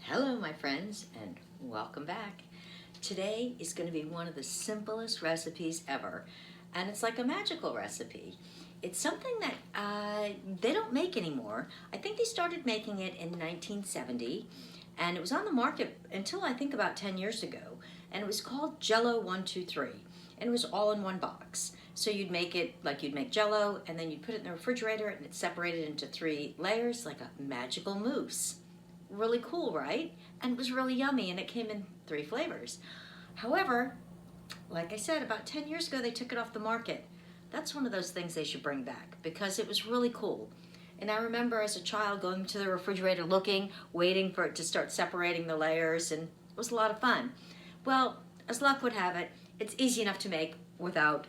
Hello my friends and welcome back. Today is going to be one of the simplest recipes ever, and it's like a magical recipe. It's something that they don't make anymore. I think they started making it in 1970 and it was on the market until I think about 10 years ago, and it was called Jello 123 and it was all in one box. So you'd make it like you'd make Jello and then you'd put it in the refrigerator and it's separated into 3 layers like a magical mousse. Really cool, right? And it was really yummy and it came in 3 flavors. However, like I said, about 10 years ago they took it off the market. That's one of those things they should bring back because it was really cool. And I remember as a child going to the refrigerator looking, waiting for it to start separating the layers, and it was a lot of fun. Well, as luck would have it, it's easy enough to make without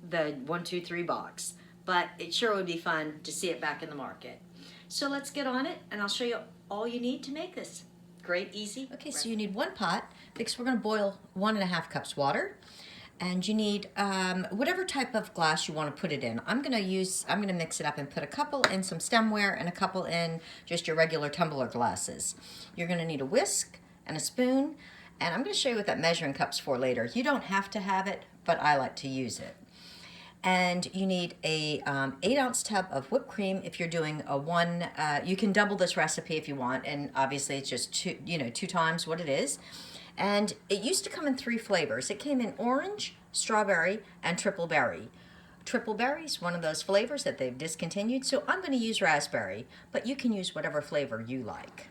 the 1, 2, 3 box, but it sure would be fun to see it back in the market. So let's get on it and I'll show you all you need to make this. Great, easy. Okay, so you need 1 pot because we're going to boil 1.5 cups water, and you need whatever type of glass you want to put it in. I'm going to mix it up and put a couple in some stemware and a couple in just your regular tumbler glasses. You're going to need a whisk and a spoon, and I'm going to show you what that measuring cup's for later. You don't have to have it, but I like to use it. And you need a 8-ounce tub of whipped cream. If you're doing a you can double this recipe if you want, and obviously it's just 2 times what it is. And it used to come in 3 flavors. It came in orange, strawberry, and triple berry. Triple berry is one of those flavors that they've discontinued, so I'm going to use raspberry, but you can use whatever flavor you like.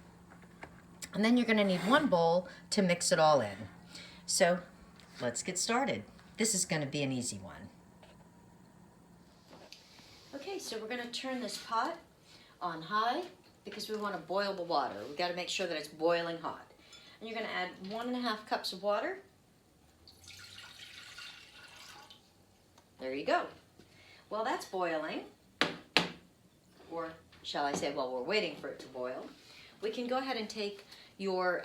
And then you're going to need 1 bowl to mix it all in. So let's get started. This is going to be an easy one. Okay, so we're going to turn this pot on high because we want to boil the water. We've got to make sure that it's boiling hot. And you're going to add 1.5 cups of water. There you go. While that's boiling, or shall I say while we're waiting for it to boil, we can go ahead and take your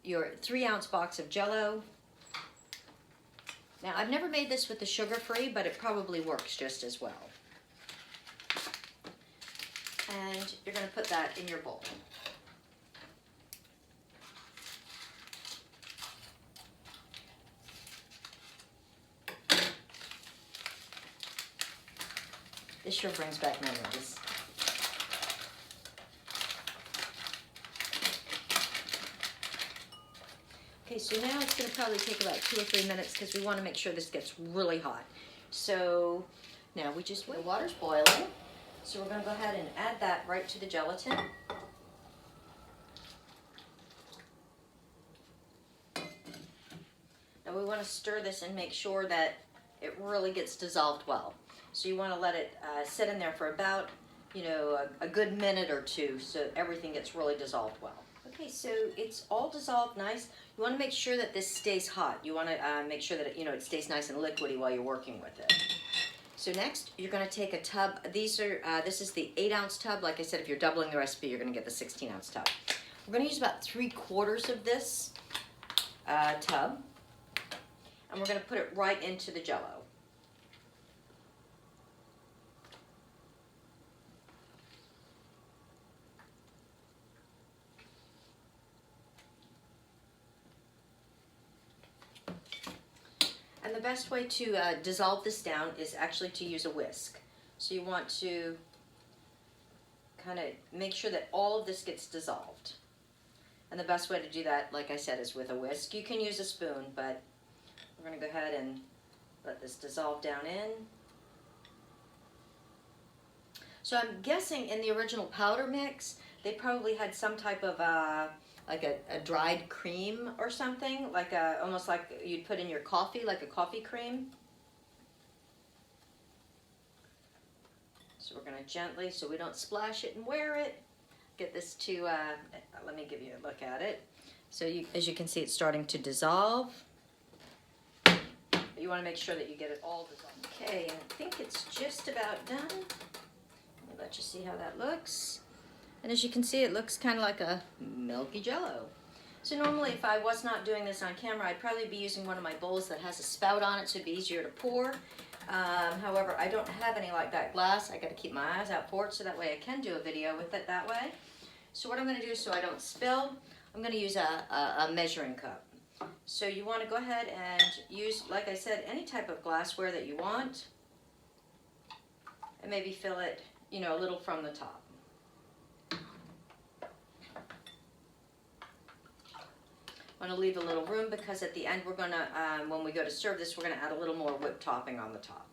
3-ounce box of Jello. Now, I've never made this with the sugar-free, but it probably works just as well. And you're going to put that in your bowl. This sure brings back memories. Okay, so now it's going to probably take about 2 or 3 minutes because we want to make sure this gets really hot. So now we just wait. The water's boiling. So we're going to go ahead and add that right to the gelatin. Now we want to stir this and make sure that it really gets dissolved well. So you want to let it sit in there for about, a good minute or 2 so everything gets really dissolved well. Okay, so it's all dissolved nice. You want to make sure that this stays hot. You want to make sure that it stays nice and liquidy while you're working with it. So next, you're going to take a tub. This is the 8-ounce tub. Like I said, if you're doubling the recipe, you're going to get the 16-ounce tub. We're going to use about 3/4 of this tub, and we're going to put it right into the Jello. And the best way to dissolve this down is actually to use a whisk. So you want to kind of make sure that all of this gets dissolved. And the best way to do that, like I said, is with a whisk. You can use a spoon, but we're going to go ahead and let this dissolve down in. So I'm guessing in the original powder mix, they probably had some type of like a dried cream or something, like almost like you'd put in your coffee, like a coffee cream. So we're going to gently, so we don't splash it and wear it, get this to, let me give you a look at it. So as you can see, it's starting to dissolve. You want to make sure that you get it all dissolved. Okay, and I think it's just about done. Let me let you see how that looks. And as you can see, it looks kind of like a milky Jello. So normally if I was not doing this on camera, I'd probably be using one of my bowls that has a spout on it so it'd be easier to pour. However, I don't have any like that glass. I got to keep my eyes out for it so that way I can do a video with it that way. So what I'm going to do so I don't spill, I'm going to use a measuring cup. So you want to go ahead and use, like I said, any type of glassware that you want. And maybe fill it, you know, a little from the top. I want to leave a little room because at the end we're going to, when we go to serve this, we're going to add a little more whipped topping on the top.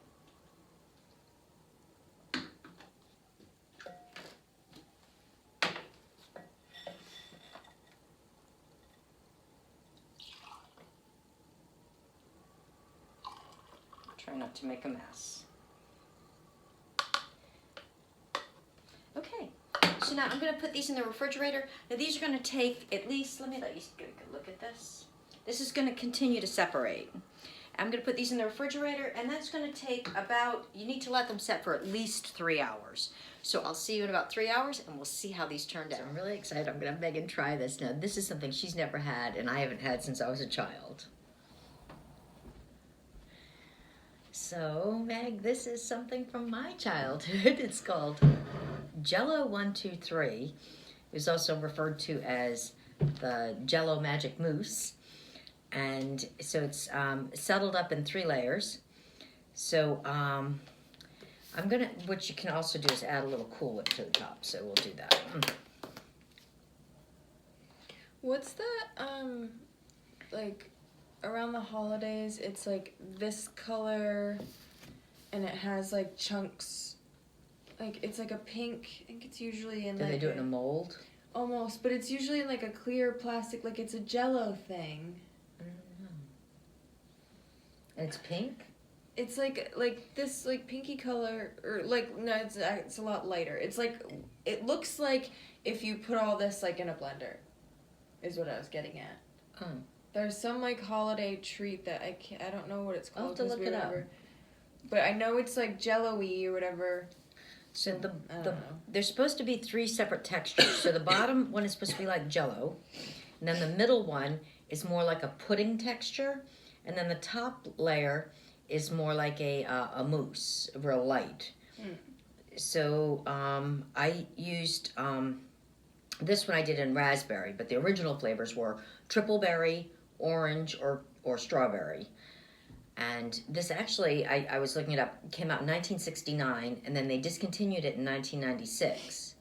Try not to make a mess. Okay, so now I'm going to put these in the refrigerator. Now these are going to take at least, let you get a good look at this. This is going to continue to separate. I'm going to put these in the refrigerator, and that's going to take about, you need to let them set for at least 3 hours. So I'll see you in about 3 hours, and we'll see how these turned out. So I'm really excited. I'm going to have Megan try this. Now this is something she's never had, and I haven't had since I was a child. So, Meg, this is something from my childhood. It's called Jello 123. It's also referred to as the Jello Magic Mousse. And so it's settled up in 3 layers. So I'm gonna, what you can also do is add a little Cool Whip to the top. So we'll do that. What's that, like, around the holidays, it's like this color, and it has like chunks, like it's like a pink. I think it's usually in. Do like they do it in a mold? Almost, but it's usually in like a clear plastic, like it's a Jello thing. I don't know. And it's pink. It's like this like pinky color, or like no, it's a lot lighter. It's like, it looks like if you put all this like in a blender, is what I was getting at. Oh. There's some like holiday treat that I don't know what it's called. I'll have to look it up. But I know it's like Jello-y or whatever. So I don't know. there's supposed to be 3 separate textures. So the bottom one is supposed to be like Jello, and then the middle one is more like a pudding texture, and then the top layer is more like a mousse, real light. So I used this one I did in raspberry, but the original flavors were triple berry, orange, or strawberry. And this actually, I was looking it up, came out in 1969, and then they discontinued it in 1996.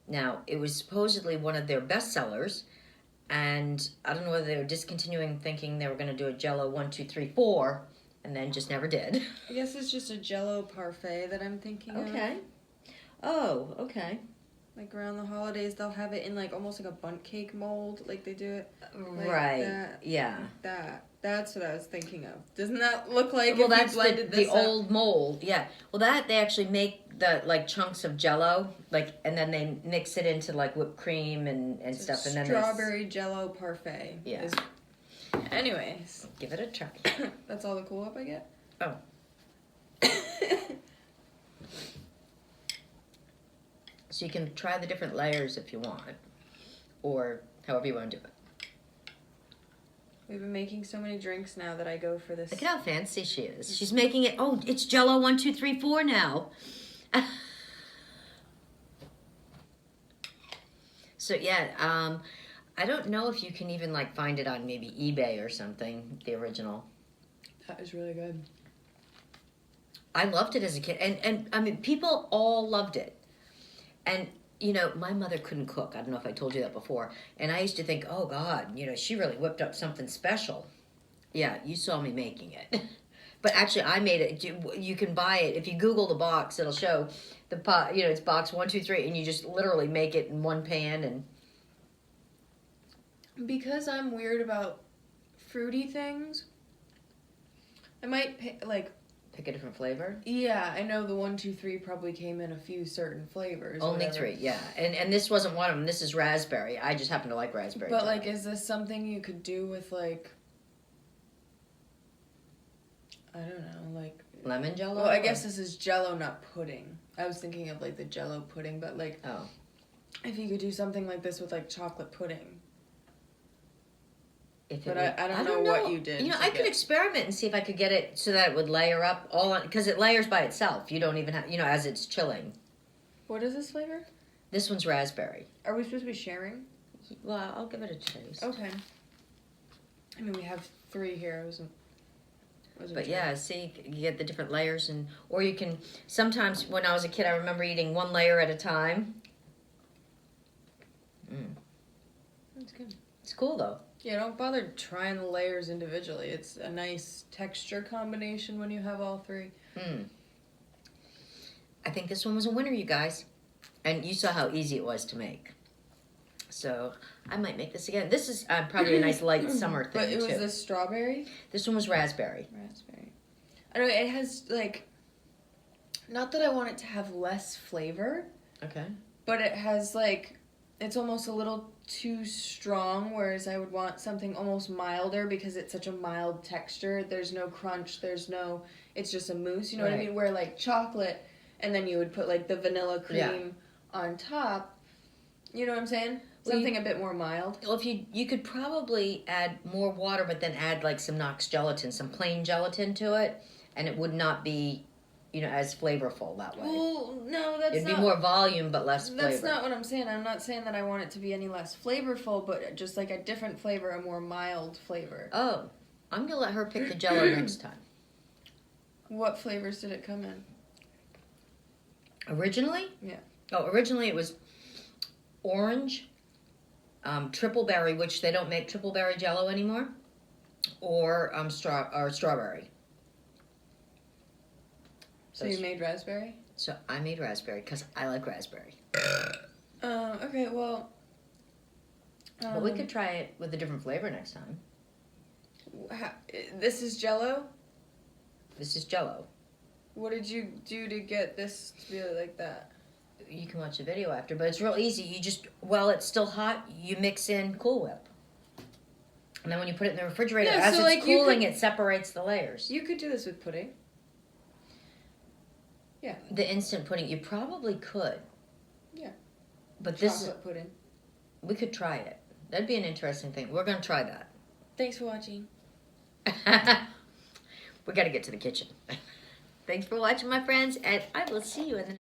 Now, it was supposedly one of their best sellers, and I don't know whether they were discontinuing thinking they were going to do a Jello 1, 2, 3, 4, and then just never did. I guess it's just a Jello parfait that I'm thinking of. Okay. Oh, okay. Like around the holidays, they'll have it in like almost like a bundt cake mold, like they do it. Like Right. that, Yeah. like that. That's what I was thinking of. Doesn't that look like Well, if that's you blended the this up? old mold. Yeah. Well, that they actually make the like chunks of Jello, like, and then they mix it into like whipped cream and So stuff, and then strawberry Jello parfait. Yeah. Anyways, give it a try. that's all the Cool Whip I get. Oh. So you can try the different layers if you want, or however you want to do it. We've been making so many drinks now that I go for this. Look at how fancy she is. She's making it. Oh, it's Jello 1, 2, 3, 4 now. So yeah, I don't know if you can even like find it on maybe eBay or something. The original. That is really good. I loved it as a kid, and I mean people all loved it. And you know, my mother couldn't cook. I don't know if I told you that before. And I used to think, oh God, you know, she really whipped up something special. Yeah, you saw me making it. But actually, I made it. You can buy it. If you Google the box, it'll show the pot. You know, it's box 1, 2, 3, and you just literally make it in one pan. And because I'm weird about fruity things, I might pick pick a different flavor. Yeah, I know the 1, 2, 3 probably came in a few certain flavors. Only whatever. 3, yeah. And this wasn't one of them. This is raspberry. I just happen to like raspberry. But jello. like, is this something you could do with like? I don't know, like lemon Jello. Well, I guess this is Jello, not pudding. I was thinking of like the Jello pudding, but like, oh, if you could do something like this with like chocolate pudding. if But it I don't know what you did. You know, to I could get- experiment and see if I could get it so that it would layer up all on, because it layers by itself. You don't even have, you know, as it's chilling. What is this flavor? This one's raspberry. Are we supposed to be sharing? Well, I'll give it a taste. Okay. I mean, we have 3 here. I wasn't But sure. yeah, see, you get the different layers, and or you can. Sometimes when I was a kid, I remember eating 1 layer at a time. That's good. It's cool though. Yeah, don't bother trying the layers individually. It's a nice texture combination when you have all 3. I think this one was a winner, you guys, and you saw how easy it was to make. So I might make this again. This is probably a nice light summer thing But it was too. this strawberry? This one was raspberry. Raspberry. I don't know, it has, like, not that I want it to have less flavor, Okay. but it has, like, it's almost a little too strong, whereas I would want something almost milder because it's such a mild texture. There's no crunch, it's just a mousse, you know what I Right. mean? Where, like, chocolate, and then you would put, like, the vanilla cream Yeah. on top. You know what I'm saying? Well, Something a bit more mild. Well, if you could probably add more water, but then add like some Knox gelatin, some plain gelatin to it, and it would not be, as flavorful that way. Well, no, that's It'd not. be more volume but less flavor. That's not what I'm saying. I'm not saying that I want it to be any less flavorful, but just like a different flavor, a more mild flavor. Oh, I'm gonna let her pick the Jello next time. What flavors did it come in? Originally? Yeah. Oh, originally it was orange, triple berry, which they don't make triple berry Jello anymore, or strawberry. So you made raspberry? So I made raspberry because I like raspberry. Okay, well. But we could try it with a different flavor next time. This is Jello? This is Jello. What did you do to get this to be like that? You can watch the video after, but it's real easy. You just, while it's still hot, you mix in Cool Whip. And then when you put it in the refrigerator, Yeah, as so, it's like, you cooling, could- it separates the layers. You could do this with pudding. Yeah. The instant pudding, you probably could. Yeah. But this, Chocolate pudding. we could try it. That'd be an interesting thing. We're going to try that. Thanks for watching. We got to get to the kitchen. Thanks for watching, my friends, and I will see you in the